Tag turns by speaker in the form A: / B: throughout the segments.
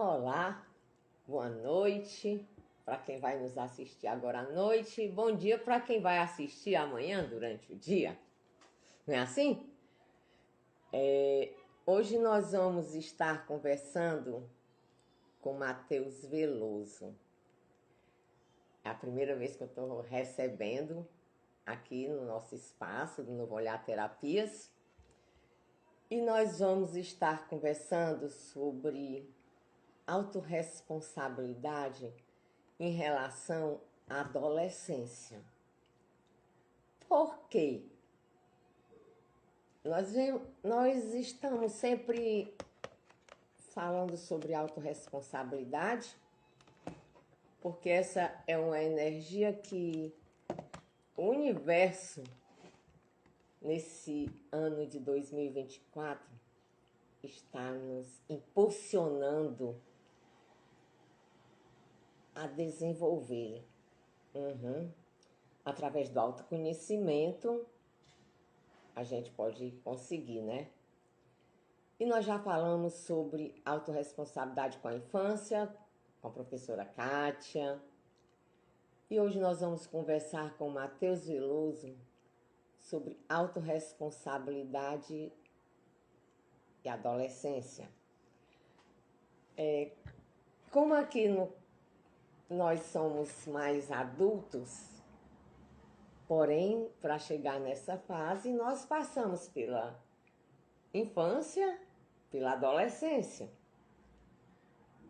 A: Olá, boa noite para quem vai nos assistir agora à noite. Bom dia para quem vai assistir amanhã durante o dia. Não é assim? Hoje nós vamos estar conversando com Matheus Veloso. É a primeira vez que eu estou recebendo aqui no nosso espaço do Novo Olhar Terapias. E nós vamos estar conversando sobre autorresponsabilidade em relação à adolescência. Por quê? Nós estamos sempre falando sobre autorresponsabilidade, porque essa é uma energia que o universo, nesse ano de 2024, está nos impulsionando a desenvolver. Através do autoconhecimento, a gente pode conseguir, né? E nós já falamos sobre autorresponsabilidade com a infância, com a professora Kátia. E hoje nós vamos conversar com o Matheus Veloso sobre autorresponsabilidade e adolescência. Como aqui nós somos mais adultos, porém, para chegar nessa fase, nós passamos pela infância, pela adolescência.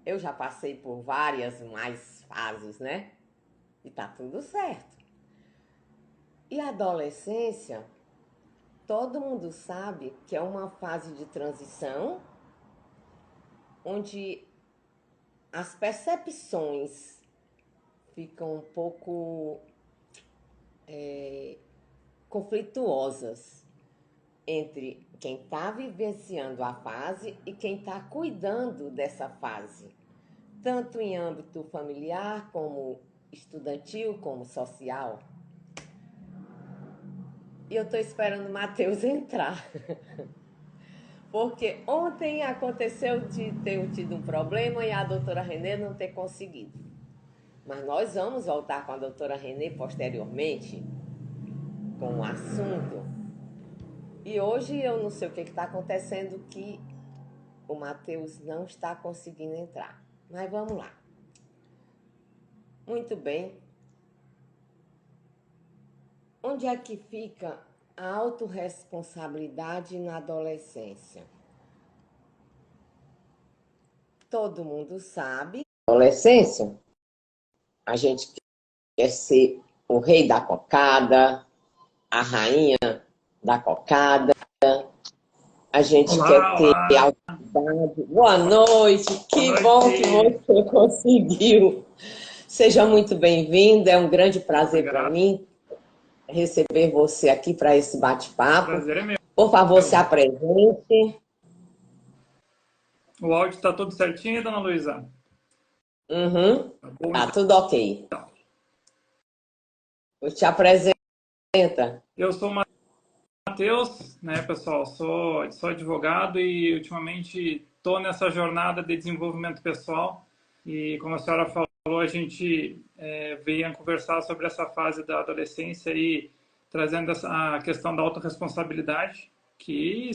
A: Eu já passei por várias mais fases, né? E tá tudo certo. E a adolescência, todo mundo sabe que é uma fase de transição, onde as percepções ficam um pouco conflituosas entre quem está vivenciando a fase e quem está cuidando dessa fase, tanto em âmbito familiar, como estudantil, como social. E eu estou esperando o Matheus entrar, porque ontem aconteceu de ter tido um problema e a doutora Renê não ter conseguido. Mas nós vamos voltar com a doutora Renê posteriormente com o assunto. E hoje eu não sei o que está acontecendo, que o Matheus não está conseguindo entrar. Mas vamos lá. Muito bem. Onde é que fica a autorresponsabilidade na adolescência? Todo mundo sabe. Adolescência, a gente quer ser o rei da cocada, a rainha da cocada. A gente quer ter autoridade. Boa noite, que bom que você conseguiu. Seja muito bem-vindo, é um grande prazer para mim receber você aqui para esse bate-papo.
B: Prazer é meu.
A: Por favor, se apresente.
B: O áudio está tudo certinho, dona Luísa?
A: Tá tudo ok. Eu te apresenta.
B: Eu sou o Matheus, né, pessoal? Sou advogado e ultimamente estou nessa jornada de desenvolvimento pessoal. E como a senhora falou, a gente veio conversar sobre essa fase da adolescência e trazendo a questão da autorresponsabilidade, que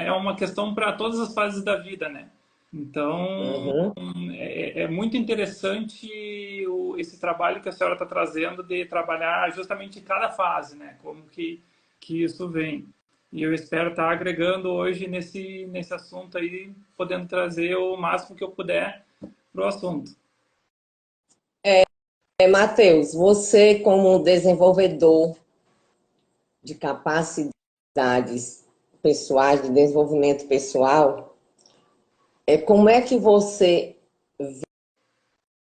B: é uma questão para todas as fases da vida, né? Então, é muito interessante esse trabalho que a senhora está trazendo de trabalhar justamente cada fase, né? Como que isso vem. E eu espero estar agregando hoje nesse assunto aí, podendo trazer o máximo que eu puder para o assunto.
A: Matheus, você como desenvolvedor de capacidades pessoais, de desenvolvimento pessoal, como é que você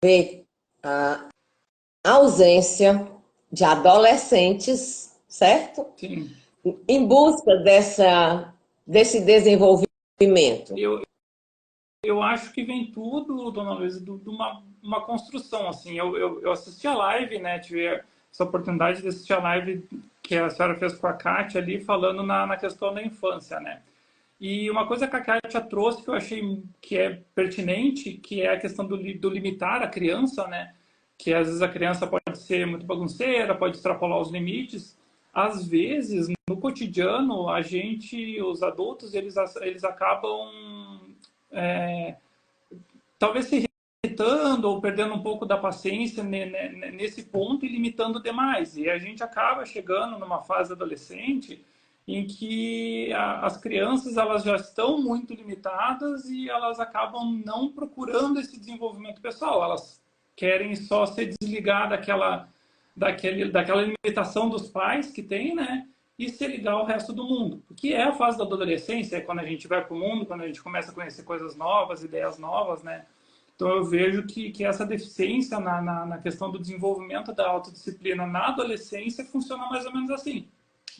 A: vê a ausência de adolescentes, certo?
B: Sim.
A: Em busca desse desenvolvimento.
B: Eu acho que vem tudo, dona Luísa, de uma construção, assim. Eu assisti a live, né? Tive essa oportunidade de assistir a live que a senhora fez com a Kátia ali, falando na questão da infância, né? E uma coisa que a Kátia trouxe que eu achei que é pertinente, que é a questão do limitar a criança, né? Que às vezes a criança pode ser muito bagunceira, pode extrapolar os limites. Às vezes, no cotidiano, a gente, os adultos, eles acabam talvez se irritando ou perdendo um pouco da paciência nesse ponto e limitando demais. E a gente acaba chegando numa fase adolescente em que as crianças elas já estão muito limitadas e elas acabam não procurando esse desenvolvimento pessoal. Elas querem só se desligar daquela limitação dos pais que tem, né? E se ligar ao resto do mundo. Porque é a fase da adolescência, é quando a gente vai para o mundo, quando a gente começa a conhecer coisas novas, ideias novas, né? Então eu vejo que essa deficiência na questão do desenvolvimento da autodisciplina na adolescência funciona mais ou menos assim.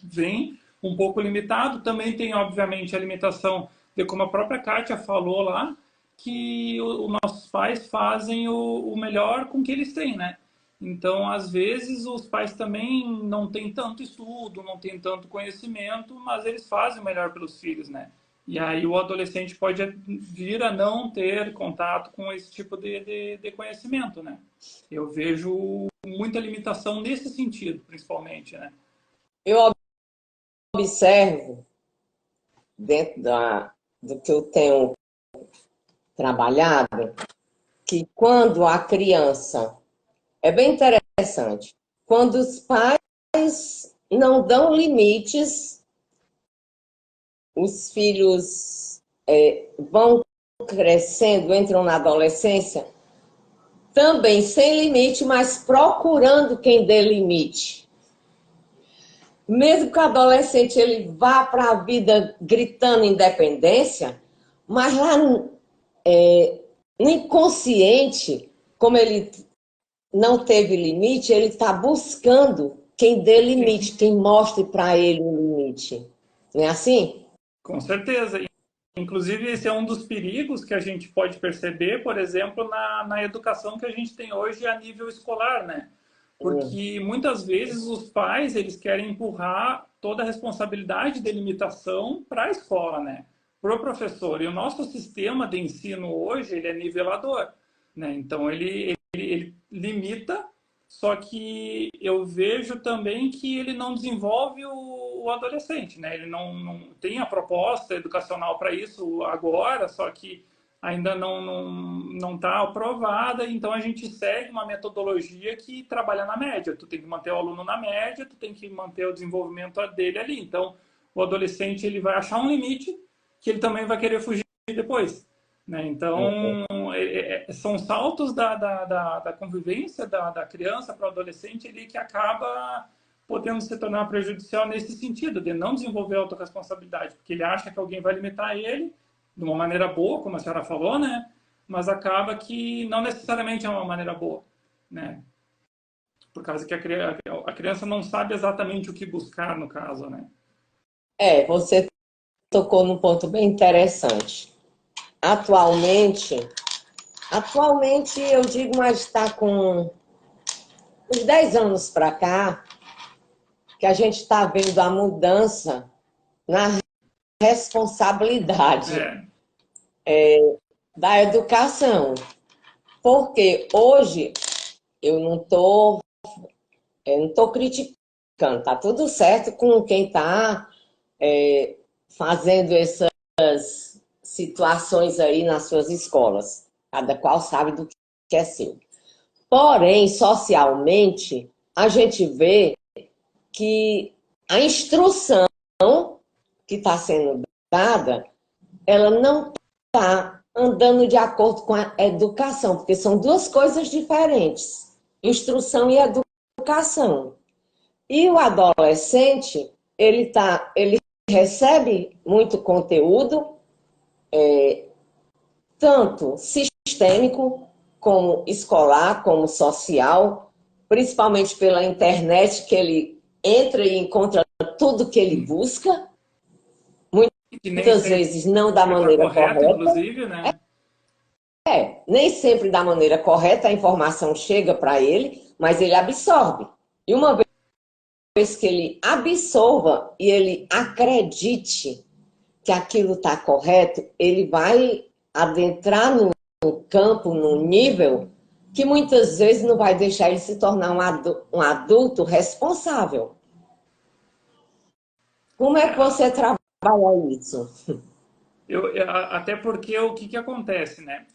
B: Vem um pouco limitado, também tem obviamente a limitação de como a própria Kátia falou lá, que os nossos pais fazem o melhor com o que eles têm, né? Então, às vezes, os pais também não têm tanto estudo, não têm tanto conhecimento, mas eles fazem o melhor pelos filhos, né? E aí o adolescente pode vir a não ter contato com esse tipo de conhecimento, né? Eu vejo muita limitação nesse sentido, principalmente, né?
A: Eu observo, dentro do que eu tenho trabalhado, que quando a criança... É bem interessante. Quando os pais não dão limites, os filhos vão crescendo, entram na adolescência, também sem limite, mas procurando quem dê limite. Mesmo que o adolescente ele vá para a vida gritando independência, mas lá no inconsciente, como ele não teve limite, ele está buscando quem dê limite, quem mostre para ele o limite. Não é assim?
B: Com certeza. Inclusive, esse é um dos perigos que a gente pode perceber, por exemplo, na educação que a gente tem hoje a nível escolar, né? Porque muitas vezes os pais eles querem empurrar toda a responsabilidade de limitação para a escola, né? Para o professor. E o nosso sistema de ensino hoje ele é nivelador, né? Então ele limita, só que eu vejo também que ele não desenvolve o adolescente, né? Ele não tem a proposta educacional para isso agora, só que ainda não está aprovada, então a gente segue uma metodologia que trabalha na média. Tu tem que manter o aluno na média, tu tem que manter o desenvolvimento dele ali. Então, o adolescente ele vai achar um limite que ele também vai querer fugir depois, né? Então, são saltos da convivência da criança para o adolescente ali que acaba podendo se tornar prejudicial nesse sentido, de não desenvolver autorresponsabilidade, porque ele acha que alguém vai limitar ele de uma maneira boa, como a senhora falou, né? Mas acaba que não necessariamente é uma maneira boa, né? Por causa que a criança não sabe exatamente o que buscar no caso, né?
A: Você tocou num ponto bem interessante. Atualmente eu digo, mas está com uns 10 anos para cá, que a gente está vendo a mudança na responsabilidade da educação. Porque hoje eu não estou criticando, tá tudo certo com quem está fazendo essas situações aí nas suas escolas. Cada qual sabe do que é seu. Porém, socialmente, a gente vê que a instrução que está sendo dada, ela não está andando de acordo com a educação, porque são duas coisas diferentes, instrução e educação. E o adolescente, ele recebe muito conteúdo, tanto sistêmico, como escolar, como social, principalmente pela internet, que ele entra e encontra tudo que ele busca, muitas vezes não da maneira correta.
B: Inclusive, né?
A: Nem sempre da maneira correta a informação chega para ele, mas ele absorve. E uma vez que ele absorva e ele acredite que aquilo está correto, ele vai adentrar no campo, num nível que muitas vezes não vai deixar ele se tornar um adulto responsável. Como é que você trabalha isso?
B: Até porque o que acontece, né?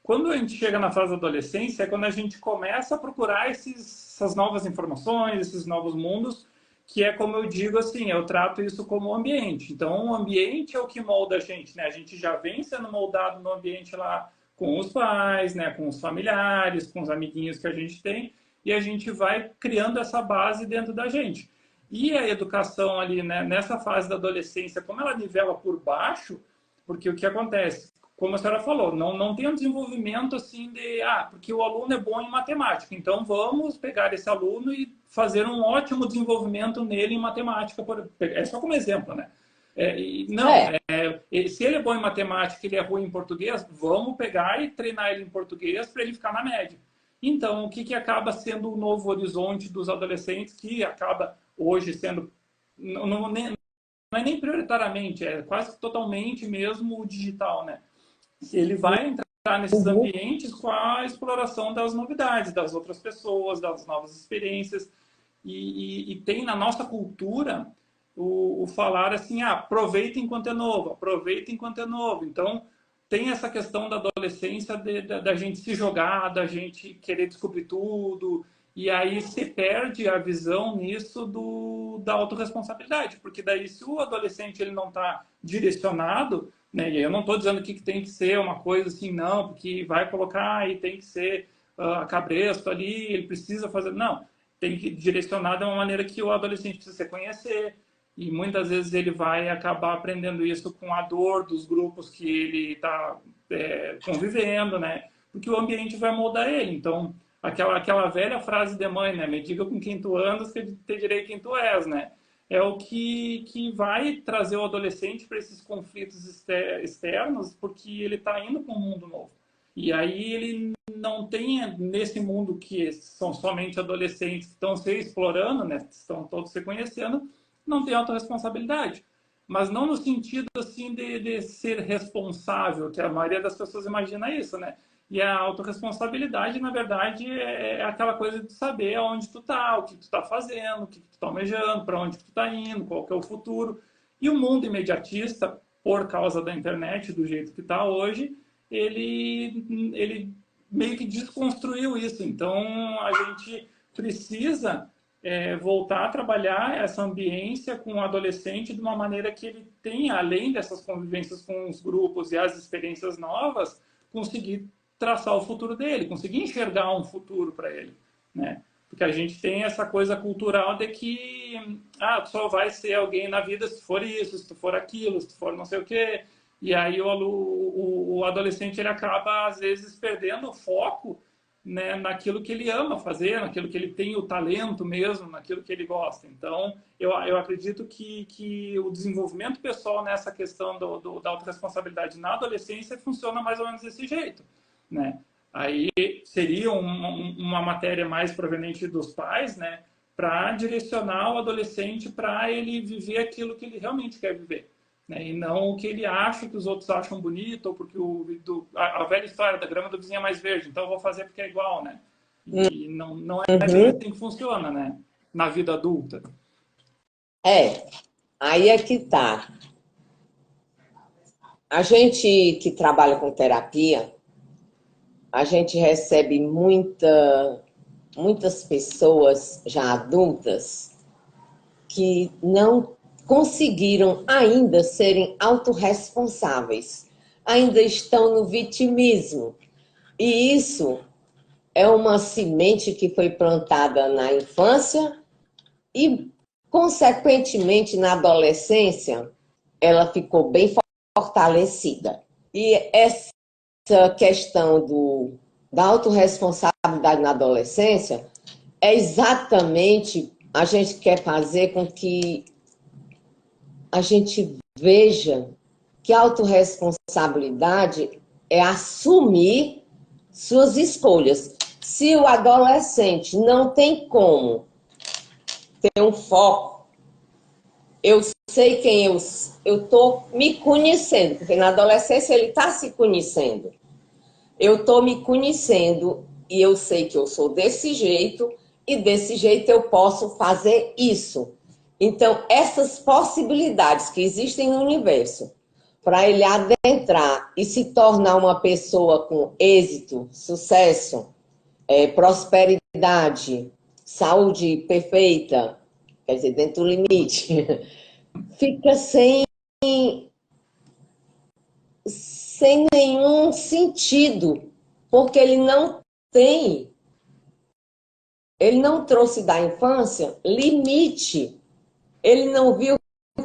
B: Quando a gente chega na fase da adolescência, é quando a gente começa a procurar essas novas informações, esses novos mundos, que é como eu digo assim, eu trato isso como ambiente. Então, o ambiente é o que molda a gente, né? A gente já vem sendo moldado no ambiente lá com os pais, né? Com os familiares, com os amiguinhos que a gente tem, e a gente vai criando essa base dentro da gente. E a educação ali, né, nessa fase da adolescência, como ela nivela por baixo, porque o que acontece? Como a senhora falou, não tem um desenvolvimento assim de, porque o aluno é bom em matemática, então vamos pegar esse aluno e fazer um ótimo desenvolvimento nele em matemática. É só como exemplo, né? Se ele é bom em matemática e ele é ruim em português, vamos pegar e treinar ele em português para ele ficar na média. Então, o que acaba sendo o novo horizonte dos adolescentes, que acaba hoje sendo, não é nem prioritariamente, é quase totalmente mesmo o digital, né? Ele vai entrar nesses ambientes com a exploração das novidades, das outras pessoas, das novas experiências. E tem na nossa cultura o falar assim, aproveita enquanto é novo, aproveita enquanto é novo. Então, tem essa questão da adolescência, da gente se jogar, da gente querer descobrir tudo, e aí se perde a visão nisso da autorresponsabilidade, porque daí se o adolescente ele não está direcionado, né, e eu não estou dizendo que tem que ser uma coisa assim, não, porque vai colocar e tem que ser cabresto ali, ele precisa fazer, não, tem que direcionar de uma maneira que o adolescente precisa se conhecer, e muitas vezes ele vai acabar aprendendo isso com a dor dos grupos que ele está convivendo, né? Porque o ambiente vai moldar ele. Então, aquela velha frase de mãe, né? Me diga com quem tu andas que eu te direi quem tu és, né? É o que vai trazer o adolescente para esses conflitos externos, porque ele está indo para um mundo novo. E aí ele não tem, nesse mundo que são somente adolescentes que estão se explorando, né? Estão todos se conhecendo, não tem autorresponsabilidade. Mas não no sentido assim de ser responsável, que a maioria das pessoas imagina isso, né? E a autorresponsabilidade, na verdade, é aquela coisa de saber aonde tu tá, o que tu tá fazendo, o que tu tá almejando, para onde tu tá indo, qual que é o futuro. E o mundo imediatista, por causa da internet, do jeito que está hoje, ele meio que desconstruiu isso. Então, a gente precisa voltar a trabalhar essa ambiência com o adolescente de uma maneira que ele tenha, além dessas convivências com os grupos e as experiências novas, conseguir traçar o futuro dele, conseguir enxergar um futuro para ele, né? Porque a gente tem essa coisa cultural de que tu só vai ser alguém na vida se for isso, se tu for aquilo, se tu for não sei o quê. E aí o adolescente ele acaba, às vezes, perdendo o foco, né, naquilo que ele ama fazer, naquilo que ele tem o talento mesmo, naquilo que ele gosta. Então, eu acredito que o desenvolvimento pessoal nessa questão da autorresponsabilidade na adolescência funciona mais ou menos desse jeito, né? Aí seria uma matéria mais proveniente dos pais, né, para direcionar o adolescente para ele viver aquilo que ele realmente quer viver, né, e não o que ele acha que os outros acham bonito, ou porque a velha história da grama do vizinho é mais verde, então eu vou fazer porque é igual, né? E não é bem assim que funciona, né, na vida adulta.
A: Aí é que tá. A gente que trabalha com terapia, a gente recebe muitas pessoas já adultas que não conseguiram ainda serem autorresponsáveis, ainda estão no vitimismo. E isso é uma semente que foi plantada na infância e, consequentemente, na adolescência, ela ficou bem fortalecida. E essa questão da autorresponsabilidade na adolescência é exatamente a gente quer fazer com que a gente veja que a autorresponsabilidade é assumir suas escolhas. Se o adolescente não tem como ter um foco, eu sei quem eu estou me conhecendo, porque na adolescência ele está se conhecendo. Eu estou me conhecendo e eu sei que eu sou desse jeito e desse jeito eu posso fazer isso. Então, essas possibilidades que existem no universo, para ele adentrar e se tornar uma pessoa com êxito, sucesso, prosperidade, saúde perfeita, quer dizer, dentro do limite, fica sem nenhum sentido, porque ele não trouxe da infância limite, ele não viu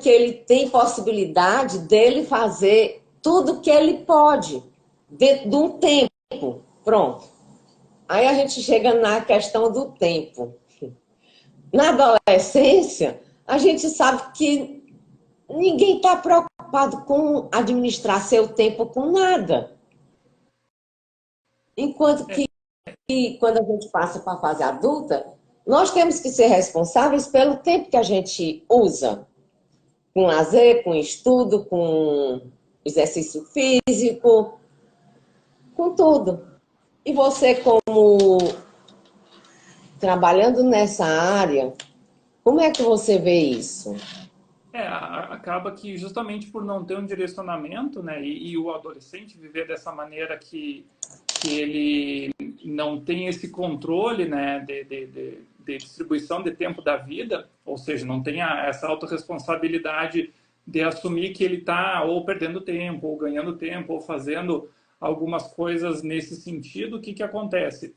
A: que ele tem possibilidade dele fazer tudo que ele pode, dentro de um tempo, pronto. Aí a gente chega na questão do tempo. Na adolescência, a gente sabe que ninguém está preocupado com administrar seu tempo com nada. Enquanto que quando a gente passa para a fase adulta, nós temos que ser responsáveis pelo tempo que a gente usa. Com lazer, com estudo, com exercício físico, com tudo. E você, como trabalhando nessa área, como é que você vê isso?
B: Acaba que justamente por não ter um direcionamento, né, e o adolescente viver dessa maneira que ele não tem esse controle, né, de distribuição de tempo da vida, ou seja, não tem essa autorresponsabilidade de assumir que ele está ou perdendo tempo, ou ganhando tempo, ou fazendo algumas coisas nesse sentido, o que, que acontece?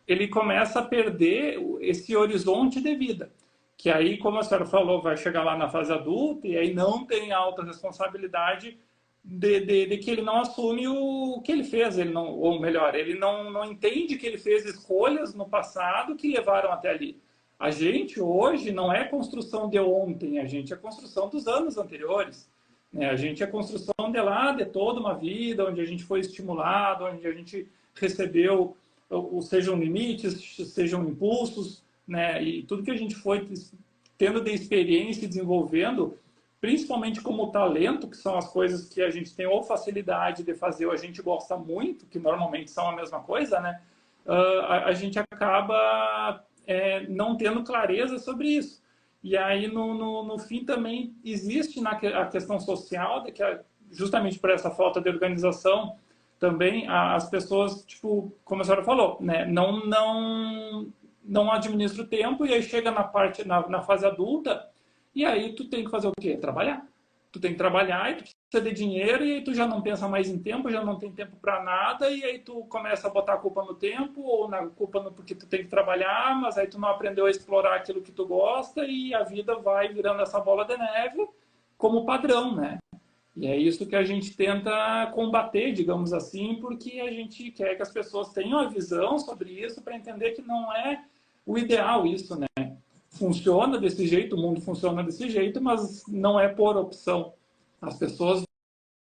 B: Ele começa a perder esse horizonte de vida. Que aí, como a senhora falou, vai chegar lá na fase adulta e aí não tem alta responsabilidade de que ele não assume o que ele fez, ele não, ou melhor, ele não entende que ele fez escolhas no passado que levaram até ali. A gente hoje não é construção de ontem, a gente é construção dos anos anteriores. Né? A gente é construção de lá, de toda uma vida, onde a gente foi estimulado, onde a gente recebeu, ou sejam limites, sejam impulsos, né? E tudo que a gente foi tendo de experiência e desenvolvendo, principalmente como talento, que são as coisas que a gente tem ou facilidade de fazer ou a gente gosta muito, que normalmente são a mesma coisa, né? A gente acaba não tendo clareza sobre isso. E aí, no fim, também existe a questão social, de que justamente por essa falta de organização, também as pessoas, tipo, como a senhora falou, né, não administra o tempo e aí chega na fase adulta e aí tu tem que fazer o quê? Trabalhar. Tu tem que trabalhar e tu precisa de dinheiro e aí tu já não pensa mais em tempo, já não tem tempo para nada e aí tu começa a botar a culpa no tempo ou na culpa no porque tu tem que trabalhar, mas aí tu não aprendeu a explorar aquilo que tu gosta e a vida vai virando essa bola de neve como padrão, né? E é isso que a gente tenta combater, digamos assim, porque a gente quer que as pessoas tenham a visão sobre isso para entender que não é o ideal isso, né? Funciona desse jeito, o mundo funciona desse jeito, mas não é por opção. As pessoas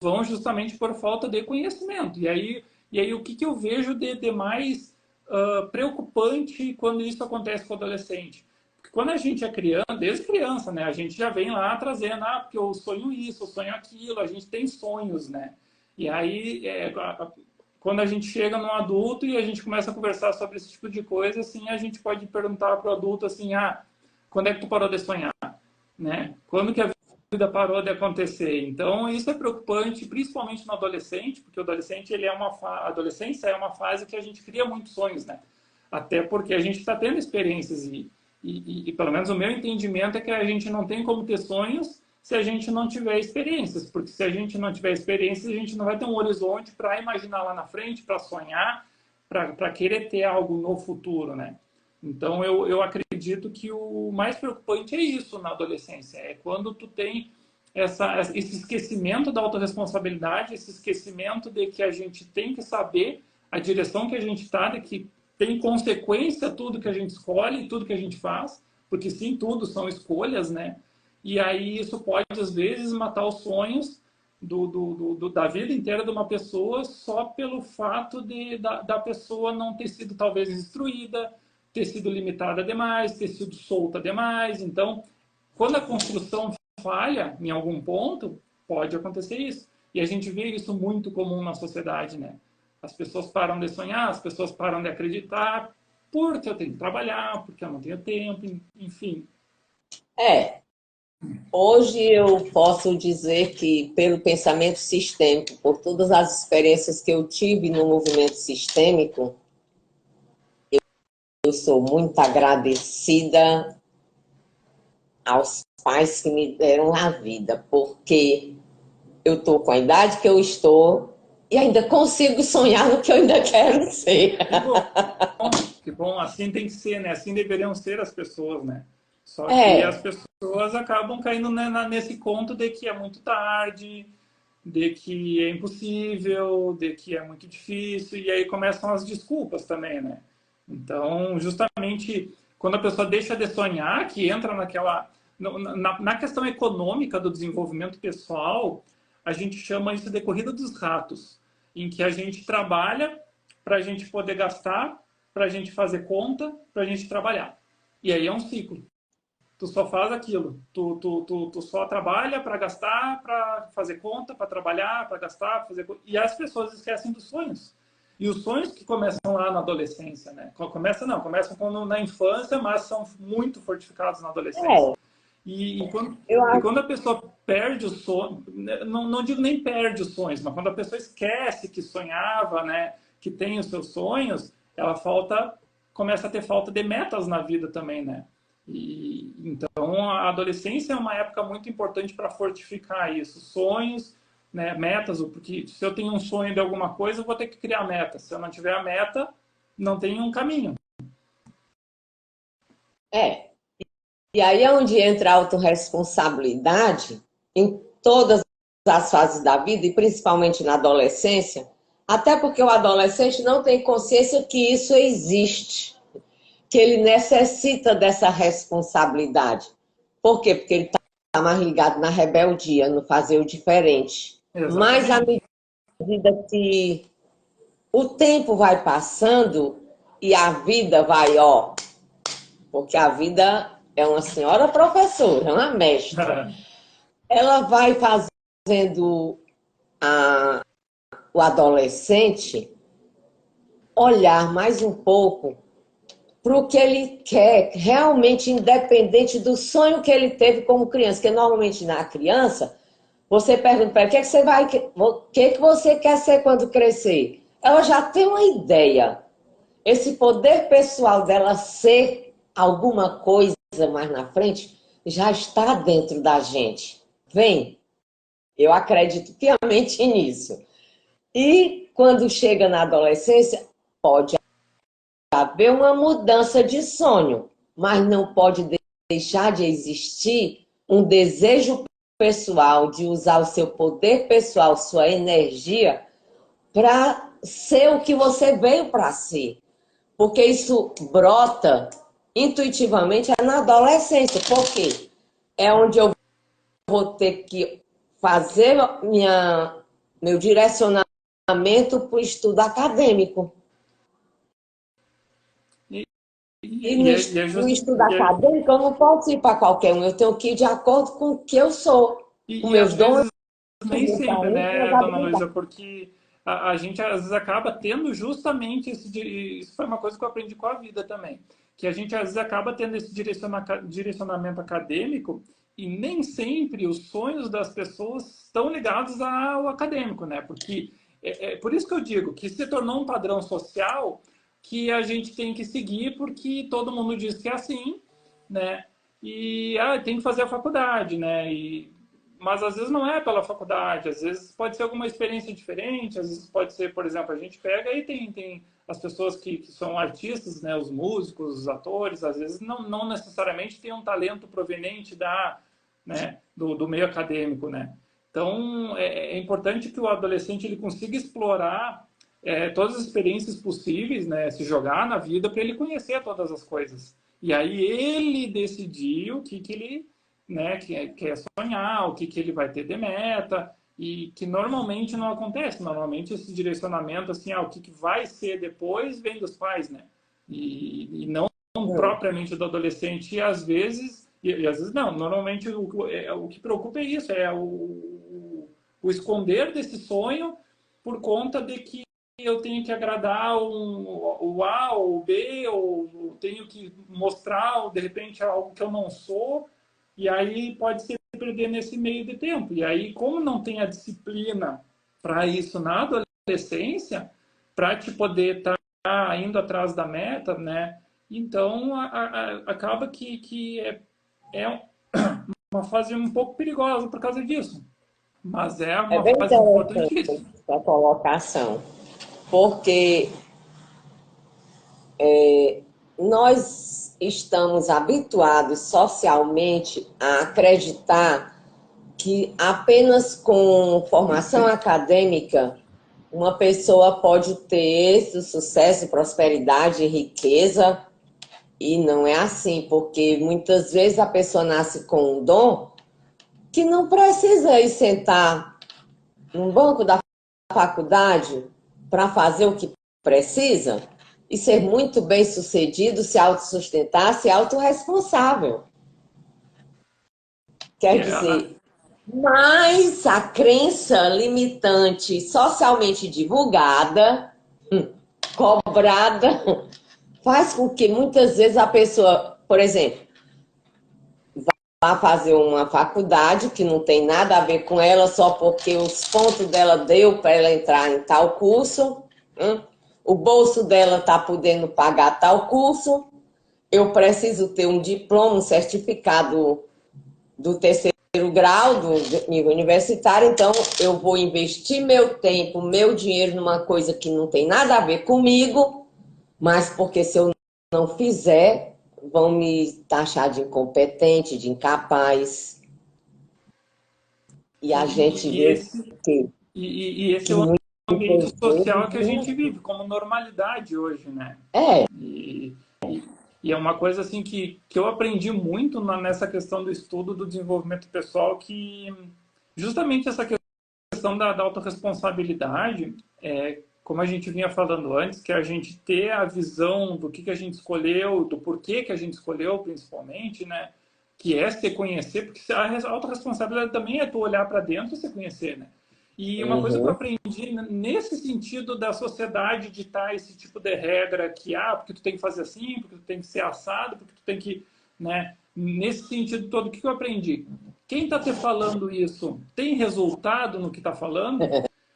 B: vão justamente por falta de conhecimento. E aí o que eu vejo de mais preocupante quando isso acontece com o adolescente? Porque quando a gente é criança, desde criança, né, a gente já vem lá trazendo, porque eu sonho isso, eu sonho aquilo, a gente tem sonhos, né? E aí, quando a gente chega num adulto e a gente começa a conversar sobre esse tipo de coisa, assim, a gente pode perguntar para o adulto assim, quando é que tu parou de sonhar? Né? Quando que a vida parou de acontecer? Então, isso é preocupante, principalmente no adolescente, porque o adolescente, a adolescência é uma fase que a gente cria muitos sonhos, né? Até porque a gente está tendo experiências e pelo menos o meu entendimento é que a gente não tem como ter sonhos se a gente não tiver experiências, porque se a gente não tiver experiências, a gente não vai ter um horizonte para imaginar lá na frente, para sonhar, para querer ter algo no futuro, né? Então, eu acredito que o mais preocupante é isso na adolescência, é quando tu tem esse esquecimento da autorresponsabilidade, esse esquecimento de que a gente tem que saber a direção que a gente está, de que tem consequência tudo que a gente escolhe, tudo que a gente faz, porque sim, tudo são escolhas, né? E aí isso pode, às vezes, matar os sonhos da vida inteira de uma pessoa só pelo fato da pessoa não ter sido, talvez, instruída, ter sido limitada demais, ter sido solta demais. Então, Quando a construção falha em algum ponto, pode acontecer isso. E a gente vê isso muito comum na sociedade, né? As pessoas param de sonhar, as pessoas param de acreditar, porque eu tenho que trabalhar, porque eu não tenho tempo, enfim.
A: É, hoje eu posso dizer que, pelo pensamento sistêmico, por todas as experiências que eu tive no movimento sistêmico, eu sou muito agradecida aos pais que me deram a vida, porque eu estou com a idade que eu estou e ainda consigo sonhar no que eu ainda quero ser.
B: Que bom, assim tem que ser, né? Assim deveriam ser as pessoas, né? Só que as pessoas acabam caindo nesse conto de que é muito tarde, de que é impossível, de que é muito difícil, e aí começam as desculpas também, né? Então, justamente, quando a pessoa deixa de sonhar, que entra na questão econômica do desenvolvimento pessoal, a gente chama isso de corrida dos ratos, em que a gente trabalha para a gente poder gastar, para a gente fazer conta, para a gente trabalhar. E aí é um ciclo. Tu só faz aquilo. Tu só trabalha para gastar, para fazer conta, para trabalhar, para gastar, pra fazer conta. E as pessoas esquecem dos sonhos. E os sonhos que começam lá na adolescência, né? Começam na infância, mas são muito fortificados na adolescência. Quando a pessoa perde o sonho, não digo nem perde os sonhos, mas quando a pessoa esquece que sonhava, né, que tem os seus sonhos, começa a ter falta de metas na vida também, né? Então, a adolescência é uma época muito importante para fortificar isso. Sonhos, né, metas, porque se eu tenho um sonho de alguma coisa, eu vou ter que criar meta. Se eu não tiver a meta, não tem um caminho.
A: E aí é onde entra a autorresponsabilidade em todas as fases da vida, e principalmente na adolescência, até porque o adolescente não tem consciência que isso existe, que ele necessita dessa responsabilidade. Por quê? Porque ele está mais ligado na rebeldia, no fazer o diferente.
B: Exatamente.
A: Mas à medida que o tempo vai passando e a vida vai, porque a vida é uma senhora professora, uma mestra. Ela vai fazendo o adolescente olhar mais um pouco para o que ele quer, realmente independente do sonho que ele teve como criança. Porque normalmente na criança, você pergunta para ela, o que você quer ser quando crescer? Ela já tem uma ideia. Esse poder pessoal dela ser alguma coisa mais na frente já está dentro da gente. Vem, eu acredito piamente nisso. E quando chega na adolescência, pode haver uma mudança de sonho, mas não pode deixar de existir um desejo pessoal de usar o seu poder pessoal, sua energia, para ser o que você veio para ser. Porque isso brota intuitivamente na adolescência. Por quê? É onde eu vou ter que fazer meu direcionamento para o estudo acadêmico. No estudo acadêmico, eu não posso ir para qualquer um. Eu tenho que ir de acordo com o que eu sou. Com meus dons.
B: Nem sempre, né, dona Luísa? Porque a gente às vezes acaba tendo justamente isso foi uma coisa que eu aprendi com a vida também, que a gente às vezes acaba tendo esse direcionamento acadêmico e nem sempre os sonhos das pessoas estão ligados ao acadêmico, né? Porque por isso que eu digo que se tornou um padrão social que a gente tem que seguir porque todo mundo diz que é assim, né? E tem que fazer a faculdade, né? Mas às vezes não é pela faculdade, às vezes pode ser alguma experiência diferente, às vezes pode ser, por exemplo, a gente pega e tem as pessoas que são artistas, né, os músicos, os atores, às vezes não necessariamente tem um talento proveniente do meio acadêmico, né? Então, é importante que o adolescente ele consiga explorar todas as experiências possíveis, né, se jogar na vida para ele conhecer todas as coisas. E aí ele decidir o que ele quer sonhar, o que ele vai ter de meta, e que normalmente não acontece. Normalmente esse direcionamento, assim, o que vai ser depois, vem dos pais, né? E não propriamente do adolescente. E às vezes E às vezes não. Normalmente o que preocupa é isso, é o esconder desse sonho por conta de que eu tenho que agradar o A ou o B, ou tenho que mostrar, de repente, algo que eu não sou, e aí pode se perder nesse meio de tempo. E aí, como não tem a disciplina para isso na adolescência, para te poder estar indo atrás da meta, né? Então, acaba que é uma fase um pouco perigosa por causa disso. Mas é
A: É
B: uma
A: bem
B: fase
A: interessante
B: importantíssima.
A: essa colocação, porque nós estamos habituados socialmente a acreditar que apenas com formação acadêmica uma pessoa pode ter êxito, sucesso, prosperidade, riqueza, e não é assim, porque muitas vezes a pessoa nasce com um dom que não precisa ir sentar num banco da faculdade para fazer o que precisa e ser muito bem sucedido, se autossustentar, ser autorresponsável. Quer
B: É,
A: dizer, mas a crença limitante socialmente divulgada, cobrada, faz com que muitas vezes a pessoa, por exemplo, vá fazer uma faculdade que não tem nada a ver com ela, só porque os pontos dela deu para ela entrar em tal curso, o bolso dela está podendo pagar tal curso, eu preciso ter um diploma, um certificado do terceiro grau do nível universitário, então eu vou investir meu tempo, meu dinheiro numa coisa que não tem nada a ver comigo, mas porque se eu não fizer, vão me taxar de incompetente, de incapaz. E a gente
B: e
A: vê
B: esse,
A: que,
B: e esse
A: que
B: é o ambiente
A: muitas
B: social que a
A: vezes
B: gente vive como normalidade hoje, né?
A: é.
B: E é uma coisa assim que eu aprendi muito nessa questão do estudo do desenvolvimento pessoal, que justamente essa questão da autorresponsabilidade, como a gente vinha falando antes, que é a gente ter a visão do que a gente escolheu, do porquê que a gente escolheu, principalmente, né? Que é se conhecer, porque a autorresponsabilidade também é tu olhar para dentro e se conhecer, né? E uma coisa que eu
A: Uhum.
B: aprendi nesse sentido da sociedade ditar esse tipo de regra que, porque tu tem que fazer assim, porque tu tem que ser assado, porque tu tem que, né? Nesse sentido todo, o que eu aprendi? Quem está te falando isso tem resultado no que está falando?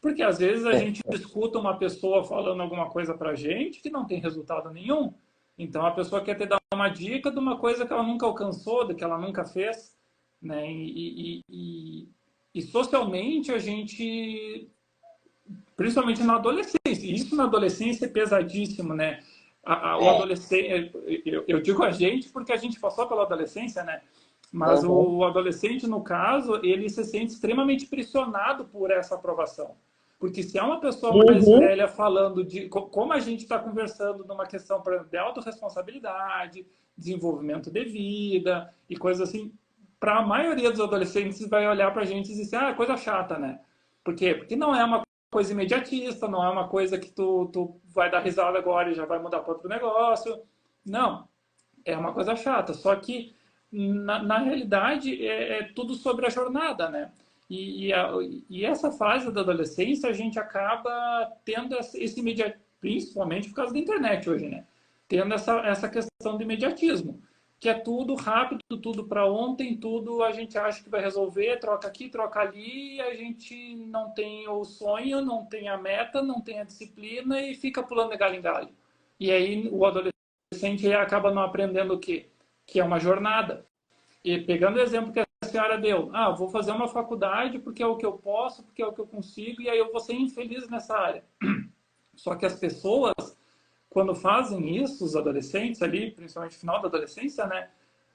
B: Porque às vezes a gente escuta uma pessoa falando alguma coisa para gente que não tem resultado nenhum. Então a pessoa quer te dar uma dica de uma coisa que ela nunca alcançou, de que ela nunca fez, né? E socialmente a gente, principalmente na adolescência, isso na adolescência é pesadíssimo, né? O
A: É.
B: adolescente, eu digo a gente porque a gente passou pela adolescência, né? Mas
A: Uhum.
B: o adolescente, no caso, ele se sente extremamente pressionado por essa aprovação. Porque se é uma pessoa mais
A: Uhum.
B: velha falando de como a gente está conversando numa questão, por exemplo, de autorresponsabilidade, desenvolvimento de vida e coisas assim, para a maioria dos adolescentes vai olhar para a gente e dizer assim, é coisa chata, né? Por quê? Porque não é uma coisa imediatista, não é uma coisa que tu vai dar risada agora e já vai mudar para outro negócio. Não, é uma coisa chata. Só que, na realidade, é tudo sobre a jornada, né? E essa fase da adolescência, a gente acaba tendo esse imediatismo, principalmente por causa da internet hoje, né? Tendo essa questão de imediatismo, que é tudo rápido, tudo para ontem, tudo a gente acha que vai resolver, troca aqui, troca ali, e a gente não tem o sonho, não tem a meta, não tem a disciplina e fica pulando de galho em galho. E aí o adolescente acaba não aprendendo o quê? Que é uma jornada. E pegando o exemplo que a senhora deu, vou fazer uma faculdade porque é o que eu posso, porque é o que eu consigo, e aí eu vou ser infeliz nessa área. Só que as pessoas, quando fazem isso, os adolescentes ali, principalmente no final da adolescência, né,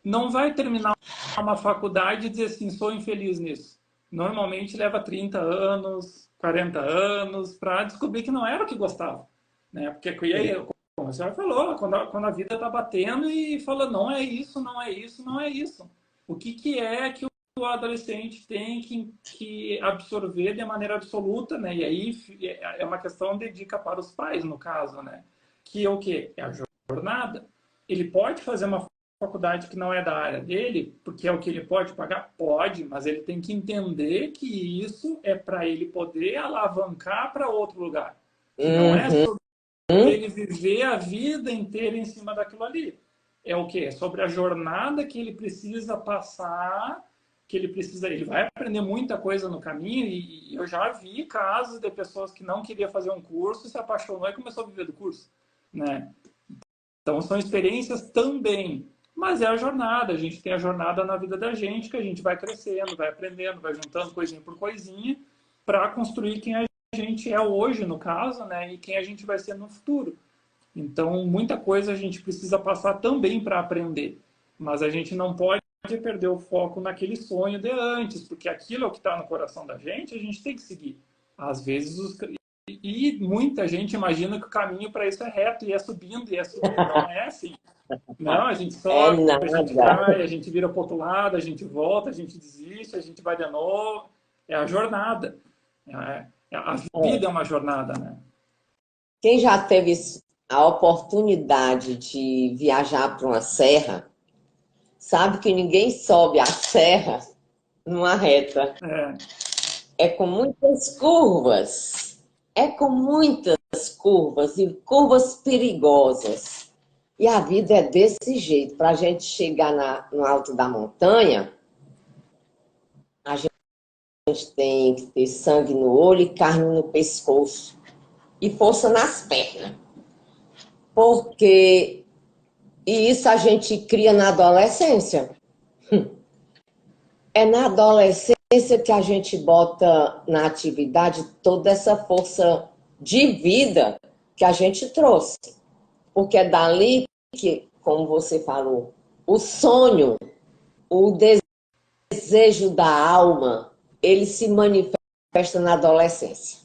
B: não vai terminar uma faculdade e dizer assim, sou infeliz nisso. Normalmente leva 30 anos, 40 anos para descobrir que não era o que gostava, né? Porque aí, como a senhora falou, quando a vida está batendo e fala, não é isso, não é isso, não é isso. O que é que o adolescente tem que absorver de maneira absoluta, né? E aí é uma questão de dica para os pais, no caso, né? Que é o quê? É a jornada. Ele pode fazer uma faculdade que não é da área dele, porque é o que ele pode pagar? Pode, mas ele tem que entender que isso é para ele poder alavancar para outro lugar. Que não é
A: Uhum.
B: sobre ele viver a vida inteira em cima daquilo ali. É o quê? É sobre a jornada que ele precisa passar, que ele vai aprender muita coisa no caminho, e eu já vi casos de pessoas que não queriam fazer um curso, se apaixonou e começou a viver do curso, né? Então são experiências também, mas é a jornada, a gente tem a jornada na vida da gente, que a gente vai crescendo, vai aprendendo, vai juntando coisinha por coisinha, para construir quem a gente é hoje, no caso, né? E quem a gente vai ser no futuro. Então, muita coisa a gente precisa passar também para aprender. Mas a gente não pode perder o foco naquele sonho de antes, porque aquilo é o que está no coração da gente, a gente tem que seguir. Às vezes, e muita gente imagina que o caminho para isso é reto, e é subindo, e é subindo. Não é assim. Não, a gente
A: É
B: sobe, a gente
A: nada.
B: cai, a gente vira para o outro lado, a gente volta, a gente desiste, a gente vai de novo. É a jornada. A vida é
A: É.
B: uma jornada, né?
A: Quem já teve a oportunidade de viajar para uma serra, sabe que ninguém sobe a serra numa reta.
B: É,
A: É com muitas curvas. É com muitas curvas e curvas perigosas. E a vida é desse jeito. Para a gente chegar no alto da montanha, a gente tem que ter sangue no olho e carne no pescoço. E força nas pernas. Porque e isso a gente cria na adolescência. É na adolescência que a gente bota na atividade toda essa força de vida que a gente trouxe. Porque é dali que, como você falou, o sonho, o desejo da alma, ele se manifesta na adolescência.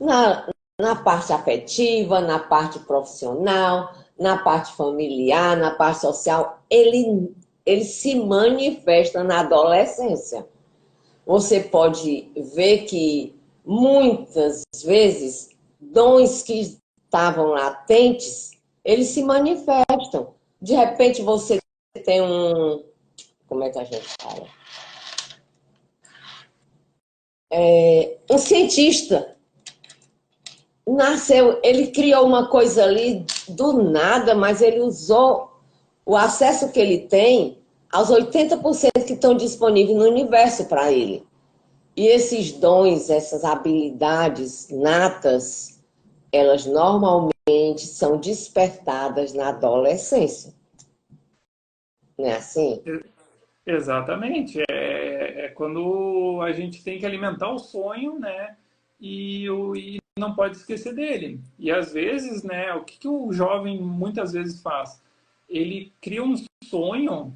A: Na parte afetiva, na parte profissional, na parte familiar, na parte social, ele se manifesta na adolescência. Você pode ver que muitas vezes dons que estavam latentes, eles se manifestam. De repente você tem como é que a gente fala? Um cientista nasceu, ele criou uma coisa ali do nada, mas ele usou o acesso que ele tem aos 80% que estão disponíveis no universo para ele. E esses dons, essas habilidades natas, elas normalmente são despertadas na adolescência. Não é assim?
B: exatamente. É quando a gente tem que alimentar o sonho, né? E não pode esquecer dele. E às vezes, né? O que o jovem muitas vezes faz? Ele cria um sonho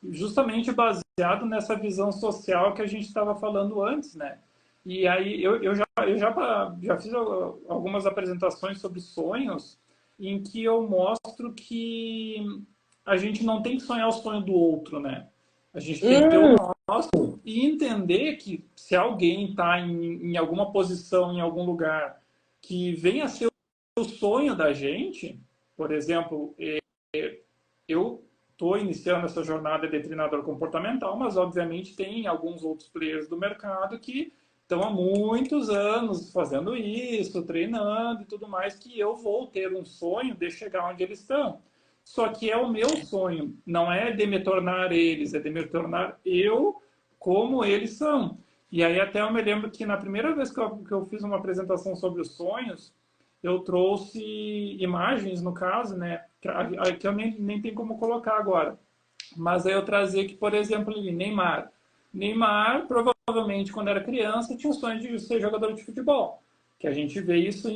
B: justamente baseado nessa visão social que a gente estava falando antes, né? E aí eu já fiz algumas apresentações sobre sonhos em que eu mostro que a gente não tem que sonhar o sonho do outro, né? A gente tem que ter o
A: Hum,
B: nosso e entender que se alguém está em alguma posição, em algum lugar, que venha a ser o sonho da gente, por exemplo, eu estou iniciando essa jornada de treinador comportamental, mas obviamente tem alguns outros players do mercado que estão há muitos anos fazendo isso, treinando e tudo mais, que eu vou ter um sonho de chegar onde eles estão. Só que é o meu sonho, não é de me tornar eles, é de me tornar eu como eles são. E aí até eu me lembro que na primeira vez que eu fiz uma apresentação sobre os sonhos, eu trouxe imagens, no caso, né, que eu nem tenho como colocar agora. Mas aí eu trazia que, por exemplo, Neymar. Neymar, provavelmente, quando era criança, tinha o sonho de ser jogador de futebol. Que a gente vê isso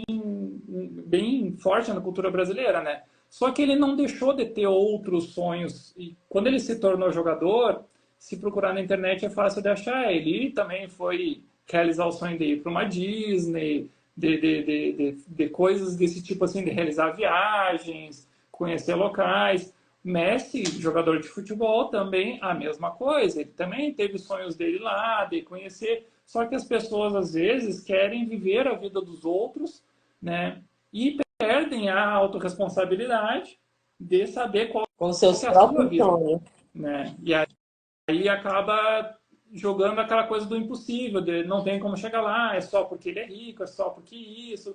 B: bem forte na cultura brasileira, né? Só que ele não deixou de ter outros sonhos. E quando ele se tornou jogador, se procurar na internet é fácil de achar. Ele também foi realizar o sonho de ir para uma Disney, de coisas desse tipo, assim, de realizar viagens, conhecer locais. Messi, jogador de futebol, também a mesma coisa. Ele também teve sonhos dele lá, de conhecer. Só que as pessoas, às vezes, querem viver a vida dos outros, né? E perdem a autorresponsabilidade de saber qual
A: Com seus
B: que é a sua
A: próprios
B: vida,
A: sonhos.
B: né? E aí acaba jogando aquela coisa do impossível, de não tem como chegar lá, é só porque ele é rico, é só porque isso.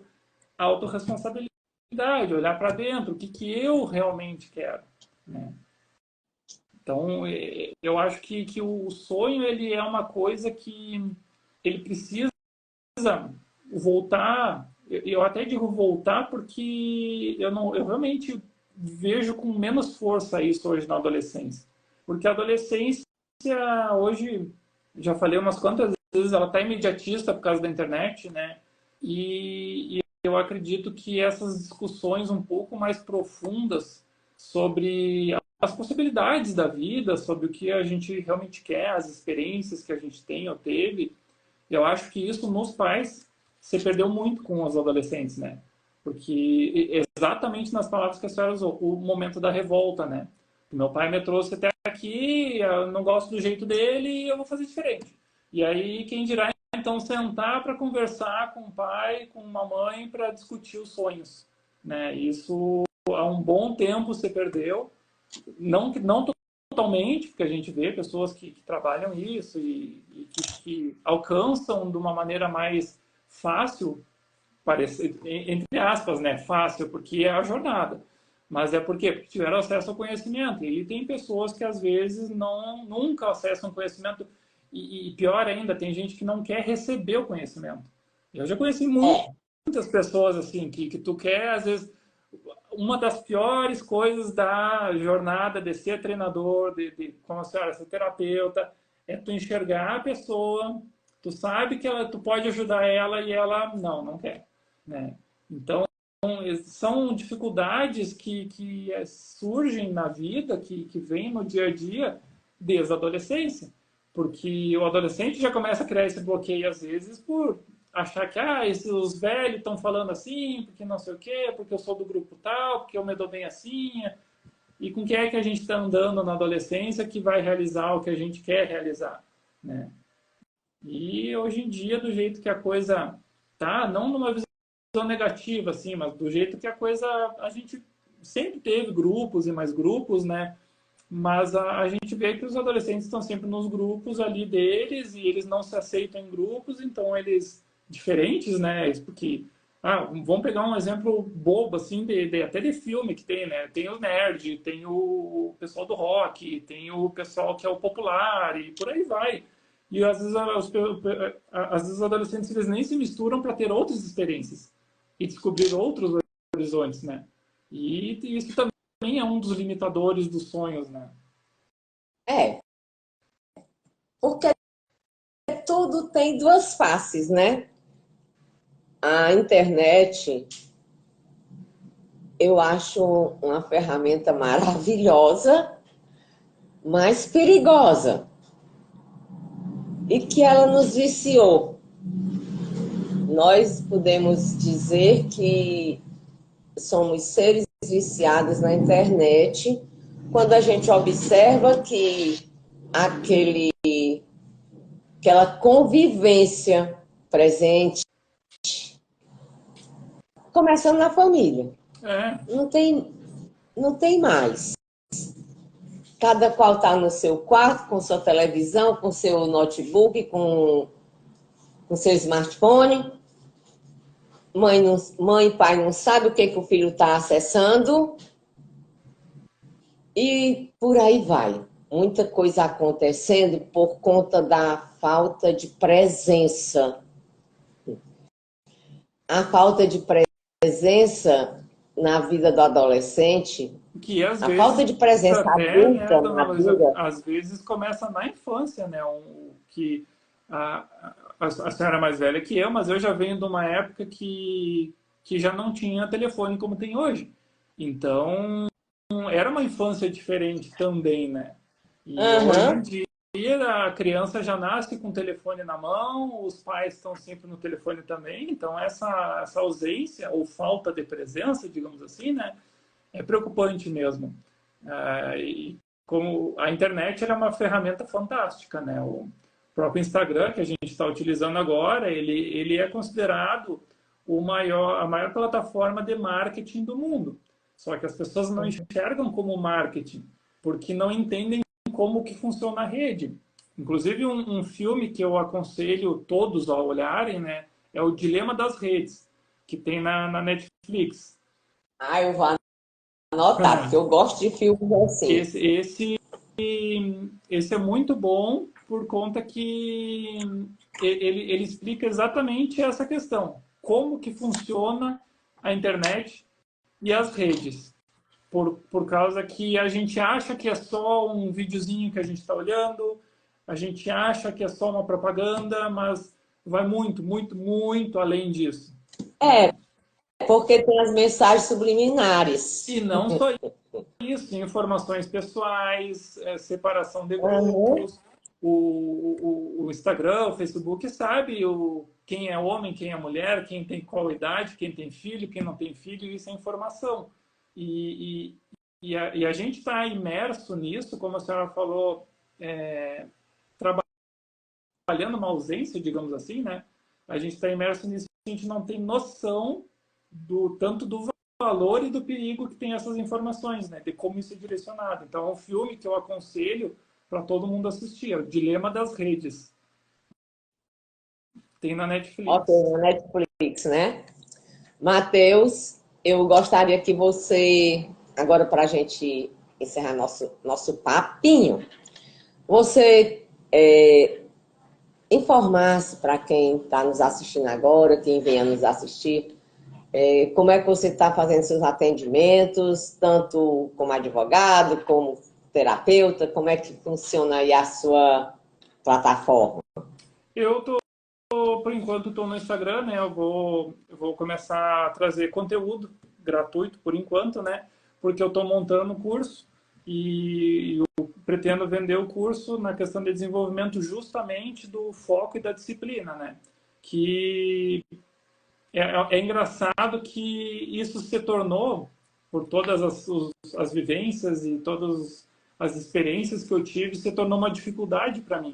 B: Autorresponsabilidade, olhar para dentro, o que, que eu realmente quero, né? Então, eu acho que o sonho ele é uma coisa que ele precisa voltar. Eu até digo voltar porque eu realmente vejo com menos força isso hoje na adolescência. Porque a adolescência hoje, já falei umas quantas vezes, ela está imediatista por causa da internet, né? E eu acredito que essas discussões um pouco mais profundas sobre as possibilidades da vida, sobre o que a gente realmente quer, as experiências que a gente tem ou teve, eu acho que isso nos pais se perdeu muito com os adolescentes, né? Porque exatamente nas palavras que a senhora usou, o momento da revolta, né? Meu pai me trouxe até aqui, eu não gosto do jeito dele e eu vou fazer diferente. E aí, quem dirá então sentar para conversar com o pai, com uma mãe, para discutir os sonhos, né? Isso há um bom tempo se perdeu, não totalmente, porque a gente vê pessoas que trabalham isso e que alcançam de uma maneira mais fácil, parece, entre aspas, né? Fácil, porque é a jornada. Mas é por quê? Porque tiveram acesso ao conhecimento. E tem pessoas que às vezes nunca acessam conhecimento. E pior ainda, tem gente que não quer receber o conhecimento. Eu já conheci
A: É,
B: muitas pessoas assim que tu quer, às vezes, uma das piores coisas da jornada de ser treinador, como a senhora, ser terapeuta, é tu enxergar a pessoa, tu sabe que tu pode ajudar ela e ela não quer, né? Então, são dificuldades que surgem na vida, que vêm no dia a dia desde a adolescência. Porque o adolescente já começa a criar esse bloqueio, às vezes, por achar que os velhos estão falando assim, porque não sei o quê, porque eu sou do grupo tal, porque eu me dou bem assim. E com quem é que a gente está andando na adolescência que vai realizar o que a gente quer realizar, né? E hoje em dia, do jeito que a coisa tá, não numa visão negativa, assim, mas do jeito que a coisa, a gente sempre teve grupos e mais grupos, né? Mas a gente vê que os adolescentes estão sempre nos grupos ali deles e eles não se aceitam em grupos, então eles diferentes, né? Porque vamos pegar um exemplo bobo assim até de filme que tem, né? Tem o nerd, tem o pessoal do rock, tem o pessoal que é o popular e por aí vai. E às vezes às vezes os adolescentes eles nem se misturam para ter outras experiências e descobrir outros horizontes, né? E isso também é um dos limitadores dos sonhos, né?
A: é, porque tudo tem duas faces, né? A internet eu acho uma ferramenta maravilhosa, mas perigosa, e que ela nos viciou. Nós podemos dizer que somos seres viciados na internet quando a gente observa que aquela convivência presente, começando na família,
B: É,
A: não tem mais. Cada qual está no seu quarto, com sua televisão, com seu notebook, com seu smartphone. Mãe e pai não sabem o que o filho está acessando. E por aí vai. Muita coisa acontecendo por conta da falta de presença. A falta de presença na vida do adolescente,
B: que às
A: a falta
B: vezes
A: de presença
B: até, né,
A: adulta
B: dona
A: na
B: Luísa,
A: vida.
B: às vezes começa na infância, né? Que a senhora é mais velha que eu, mas eu já venho de uma época que já não tinha telefone como tem hoje. Então, era uma infância diferente também, né? E hoje em
A: Aham.
B: dia a criança já nasce com o telefone na mão, os pais estão sempre no telefone também, então essa ausência ou falta de presença, digamos assim, né, é preocupante mesmo. E como a internet é uma ferramenta fantástica, né? O próprio Instagram que a gente está utilizando agora, ele é considerado a maior plataforma de marketing do mundo. Só que as pessoas não enxergam como marketing, porque não entendem como que funciona a rede. Inclusive, um filme que eu aconselho todos a olharem, né, é o Dilema das Redes, que tem na Netflix.
A: Ah, eu vou anotar, porque eu gosto de filmes assim.
B: Esse é muito bom por conta que ele explica exatamente essa questão. Como que funciona a internet e as redes. Por causa que a gente acha que é só um videozinho que a gente está olhando, a gente acha que é só uma propaganda, mas vai muito, muito, muito além disso.
A: É, porque tem as mensagens subliminares.
B: E não só isso, informações pessoais, separação de
A: Uhum.
B: grupos, o Instagram, o Facebook sabe quem é homem, quem é mulher, quem tem qual idade, quem tem filho, quem não tem filho, isso é informação. E, e a gente está imerso nisso, como a senhora falou, trabalhando uma ausência, digamos assim, né? A gente está imerso nisso, a gente não tem noção tanto do valor e do perigo que tem essas informações, né? De como isso é direcionado. Então, é um filme que eu aconselho para todo mundo assistir, é o Dilema das Redes. Tem na
A: Ok,
B: Netflix.
A: na Netflix, né? Matheus, eu gostaria que você, agora para a gente encerrar nosso papinho, você informasse para quem está nos assistindo agora, quem venha nos assistir, como é que você está fazendo seus atendimentos, tanto como advogado, como terapeuta, como é que funciona aí a sua plataforma?
B: Eu tô, por enquanto, estou no Instagram, né? Eu vou começar a trazer conteúdo gratuito, por enquanto, né? Porque eu estou montando o curso e eu pretendo vender o curso na questão de desenvolvimento justamente do foco e da disciplina, né? Que é engraçado que isso se tornou, por todas as vivências e todas as experiências que eu tive, se tornou uma dificuldade para mim.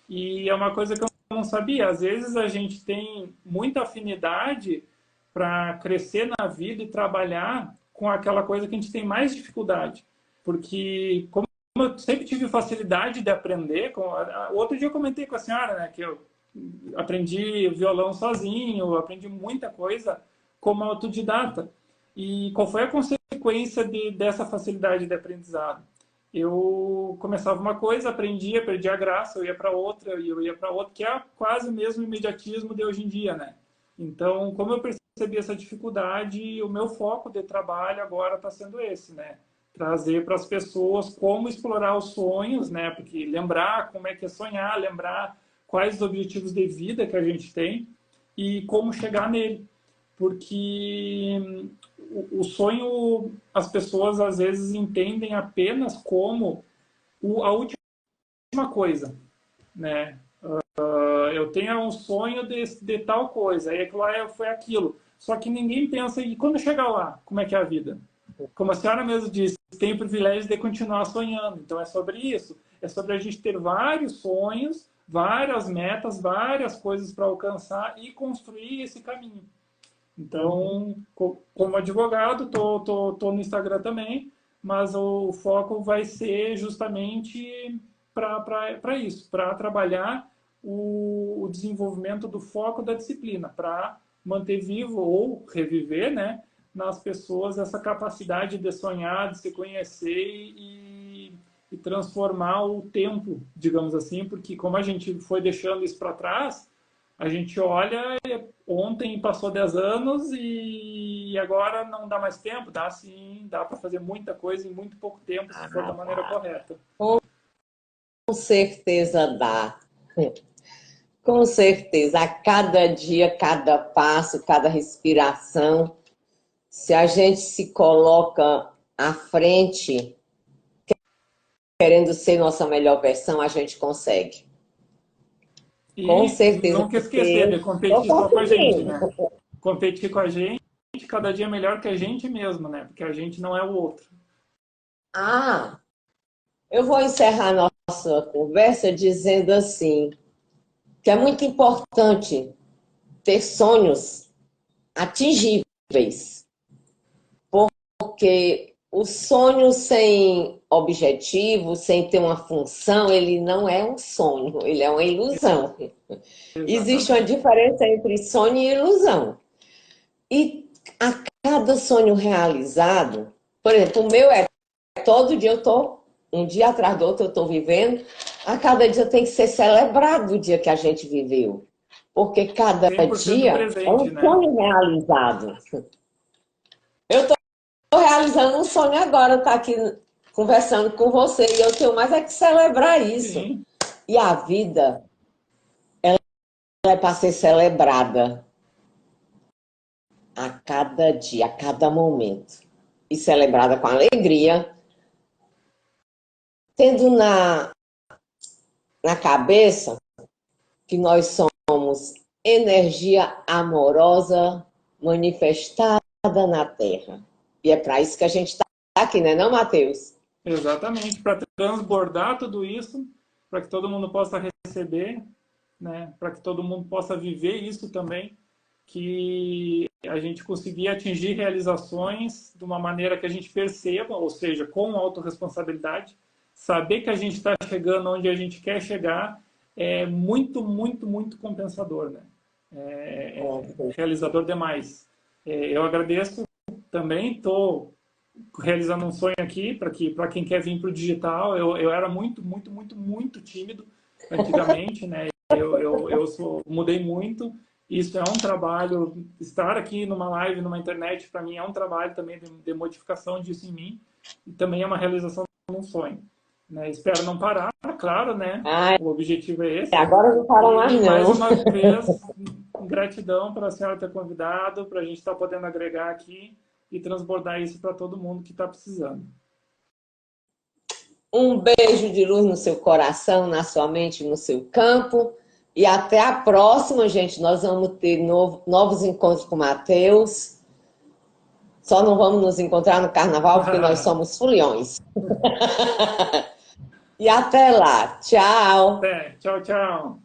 B: E é uma coisa que eu não sabia. Às vezes a gente tem muita afinidade para crescer na vida e trabalhar com aquela coisa que a gente tem mais dificuldade. Porque, como eu sempre tive facilidade de aprender, outro dia eu comentei com a senhora, né, que eu aprendi violão sozinho, aprendi muita coisa como autodidata. E qual foi a consequência dessa facilidade de aprendizado? Eu começava uma coisa, aprendia, perdia a graça, eu ia para outra, e eu ia para outra, que é quase o mesmo imediatismo de hoje em dia, né? Então, como eu percebi essa dificuldade, o meu foco de trabalho agora está sendo esse, né? Trazer para as pessoas como explorar os sonhos, né? Porque lembrar como é que é sonhar, lembrar quais os objetivos de vida que a gente tem e como chegar nele. Porque o sonho, as pessoas às vezes entendem apenas como a última coisa, né? Eu tenho um sonho de tal coisa, e aquilo lá foi aquilo. Só que ninguém pensa, e quando chegar lá, como é que é a vida? Como a senhora mesmo disse, tem o privilégio de continuar sonhando. Então é sobre isso. É sobre a gente ter vários sonhos, várias metas, várias coisas para alcançar e construir esse caminho. Então, como advogado, tô no Instagram também, mas o foco vai ser justamente para isso, para trabalhar o desenvolvimento do foco da disciplina, para manter vivo ou reviver, né, nas pessoas essa capacidade de sonhar, de se conhecer e transformar o tempo, digamos assim, porque como a gente foi deixando isso para trás, a gente olha, ontem passou 10 anos e agora não dá mais tempo? Dá sim, dá para fazer muita coisa em muito pouco tempo, se for da maneira correta.
A: Com certeza dá. Com certeza, a cada dia, cada passo, cada respiração, se a gente se coloca à frente, querendo ser nossa melhor versão, a gente consegue. Com
B: E
A: certeza,
B: nunca
A: porque
B: esquecer de
A: eu estou
B: competir só com a gente,
A: conseguindo.
B: né? Competir com a gente, cada dia melhor que a gente mesmo, né? Porque a gente não é o outro.
A: Ah, eu vou encerrar nossa conversa dizendo assim, que é muito importante ter sonhos atingíveis, porque o sonho sem objetivo, sem ter uma função, ele não é um sonho, ele é uma ilusão. Existe uma
B: Exatamente.
A: diferença entre sonho e ilusão. E a cada sonho realizado, por exemplo, o meu é todo dia eu estou, um dia atrás do outro eu estou vivendo, a cada dia tem que ser celebrado o dia que a gente viveu. Porque cada
B: 100%
A: dia é
B: presente,
A: um
B: né?
A: sonho realizado. Eu estou realizando um sonho agora, estar aqui conversando com você, e eu tenho mais é que celebrar isso.
B: Sim,
A: E a vida é para ser celebrada a cada dia, a cada momento. E celebrada com alegria, tendo na cabeça que nós somos energia amorosa manifestada na Terra. E é para isso que a gente está aqui, né, não, Matheus?
B: exatamente. Para transbordar tudo isso, para que todo mundo possa receber, né? Para que todo mundo possa viver isso também, que a gente conseguir atingir realizações de uma maneira que a gente perceba, ou seja, com autorresponsabilidade, saber que a gente está chegando onde a gente quer chegar é muito, muito, muito compensador, né? É realizador demais. Eu agradeço também, estou realizando um sonho aqui para quem quer vir para o digital. Eu era muito, muito, muito, muito tímido antigamente, né? Mudei muito. Isso é um trabalho. Estar aqui numa live, numa internet, para mim é um trabalho também de modificação disso em mim. E também é uma realização de um sonho. Né? Espero não parar, claro, né?
A: Ai,
B: O objetivo é esse.
A: agora não para mais,
B: E mais
A: não.
B: uma vez, gratidão para a senhora ter convidado, para a gente estar podendo agregar aqui e transbordar isso para todo mundo que está precisando.
A: Um beijo de luz no seu coração, na sua mente, no seu campo. E até a próxima, gente. Nós vamos ter novos encontros com o Matheus. Só não vamos nos encontrar no carnaval porque nós somos foliões. E até lá. Tchau.
B: Até. Tchau, tchau.